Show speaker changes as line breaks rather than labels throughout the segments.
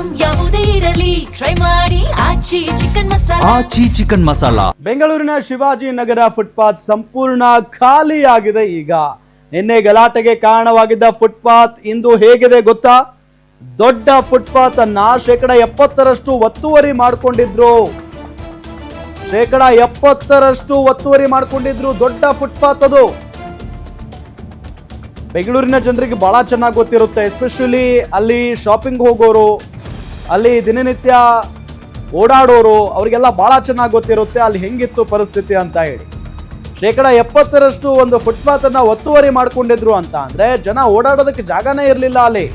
Item ಯಾವುದೇ ಇರಲಿ try ಮಾಡಿ ಆಚಿ ಚಿಕನ್ ಮಸಾಲಾ.
ಬೆಂಗಳೂರಿನ ಶಿವಾಜಿನಗರ ಫುಟ್ಪಾತ್ ಸಂಪೂರ್ಣ ಖಾಲಿಯಾಗಿದೆ. ಈಗ ನಿನ್ನೆ ಗಲಾಟೆಗೆ ಕಾರಣವಾಗಿದ್ದ ಫುಟ್ಪಾತ್ ಇಂದು ಹೇಗಿದೆ ಗೊತ್ತಾ? ದೊಡ್ಡ ಫುಟ್ಪಾತ್ ಅನ್ನ 70% ಒತ್ತುವರಿ ಮಾಡಿಕೊಂಡಿದ್ರು. 70% ಒತ್ತುವರಿ ಮಾಡಿಕೊಂಡಿದ್ರು. ದೊಡ್ಡ ಫುಟ್ಪಾತ್ ಅದು. ಬೆಂಗಳೂರಿನ ಜನರಿಗೆ ಬಹಳ ಚೆನ್ನಾಗಿ ಗೊತ್ತಿರುತ್ತೆ. ಎಸ್ಪೆಷಲಿ ಅಲ್ಲಿ ಶಾಪಿಂಗ್ ಹೋಗೋರು, ಅಲ್ಲಿ ದಿನನಿತ್ಯ ಓಡಾಡೋರು, ಅವರಿಗೆಲ್ಲ ಬಹಳ ಚೆನ್ನಾಗಿ ಗೊತ್ತಿರುತ್ತೆ ಅಲ್ಲಿ ಹೆಂಗಿತ್ತು ಪರಿಸ್ಥಿತಿ ಅಂತ ಹೇಳಿ. 70% ಒಂದು ಫುಟ್ಪಾತ್ ಅನ್ನ ಒತ್ತುವರಿ ಮಾಡ್ಕೊಂಡಿದ್ರು ಅಂತ ಅಂದ್ರೆ ಜನ ಓಡಾಡೋದಕ್ಕೆ ಜಾಗನೇ ಇರಲಿಲ್ಲ ಅಲ್ಲಿ.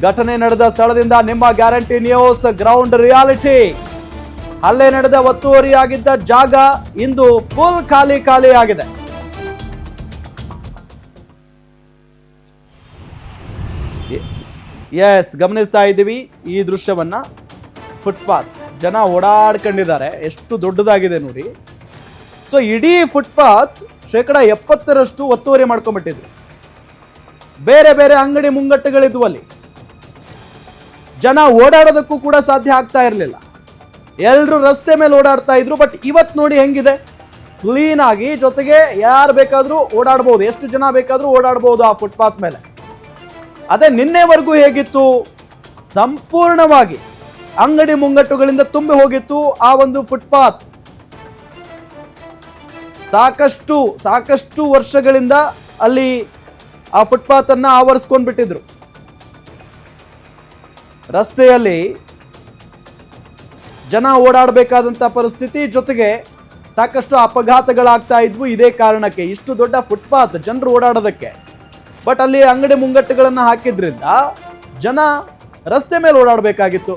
ಘಟನೆ ನಡೆದ ಸ್ಥಳದಿಂದ ನಿಮ್ಮ ಗ್ಯಾರಂಟಿ ನ್ಯೂಸ್ ಗ್ರೌಂಡ್ ರಿಯಾಲಿಟಿ. ಅಲ್ಲೇ ನಡೆದ ಒತ್ತುವರಿಯಾಗಿದ್ದ ಜಾಗ ಇಂದು ಫುಲ್ ಖಾಲಿ ಆಗಿದೆ. ಎಸ್, ಗಮನಿಸ್ತಾ ಇದ್ದೀವಿ ಈ ದೃಶ್ಯವನ್ನ. ಫುಟ್ಪಾತ್ ಜನ ಓಡಾಡ್ಕೊಂಡಿದ್ದಾರೆ. ಎಷ್ಟು ದೊಡ್ಡದಾಗಿದೆ ನೋಡಿ. ಸೊ ಇಡೀ ಫುಟ್ಪಾತ್ 70% ಒತ್ತುವರಿ ಮಾಡ್ಕೊಂಡ್ಬಿಟ್ಟಿದ್ರು. ಬೇರೆ ಬೇರೆ ಅಂಗಡಿ ಮುಂಗಟ್ಟುಗಳಿದ್ವು ಅಲ್ಲಿ. ಜನ ಓಡಾಡೋದಕ್ಕೂ ಕೂಡ ಸಾಧ್ಯ ಆಗ್ತಾ ಇರಲಿಲ್ಲ. ಎಲ್ಲರೂ ರಸ್ತೆ ಮೇಲೆ ಓಡಾಡ್ತಾ ಇದ್ರು. ಬಟ್ ಇವತ್ತು ನೋಡಿ ಹೆಂಗಿದೆ, ಕ್ಲೀನ್ ಆಗಿ, ಜೊತೆಗೆ ಯಾರು ಬೇಕಾದ್ರೂ ಓಡಾಡ್ಬೋದು, ಎಷ್ಟು ಜನ ಬೇಕಾದ್ರೂ ಓಡಾಡ್ಬೋದು ಆ ಫುಟ್ಪಾತ್ ಮೇಲೆ. ಅದೇ ನಿನ್ನೆವರೆಗೂ ಹೇಗಿತ್ತು, ಸಂಪೂರ್ಣವಾಗಿ ಅಂಗಡಿ ಮುಂಗಟ್ಟುಗಳಿಂದ ತುಂಬಿ ಹೋಗಿತ್ತು ಆ ಒಂದು ಫುಟ್ಪಾತ್. ಸಾಕಷ್ಟು ವರ್ಷಗಳಿಂದ ಅಲ್ಲಿ ಆ ಫುಟ್ಪಾತ್ ಅನ್ನ ಆವರಿಸ್ಕೊಂಡು ಬಿಟ್ಟಿದ್ರು. ರಸ್ತೆಯಲ್ಲಿ ಜನ ಓಡಾಡಬೇಕಾದಂತ ಪರಿಸ್ಥಿತಿ, ಜೊತೆಗೆ ಸಾಕಷ್ಟು ಅಪಘಾತಗಳಾಗ್ತಾ ಇದ್ವು ಇದೇ ಕಾರಣಕ್ಕೆ. ಇಷ್ಟು ದೊಡ್ಡ ಫುಟ್ಪಾತ್ ಜನರು ಓಡಾಡೋದಕ್ಕೆ. ಬಟ್ ಅಲ್ಲಿ ಅಂಗಡಿ ಮುಂಗಟ್ಟುಗಳನ್ನ ಹಾಕಿದ್ರಿಂದ ಜನ ರಸ್ತೆ ಮೇಲೆ ಓಡಾಡಬೇಕಾಗಿತ್ತು.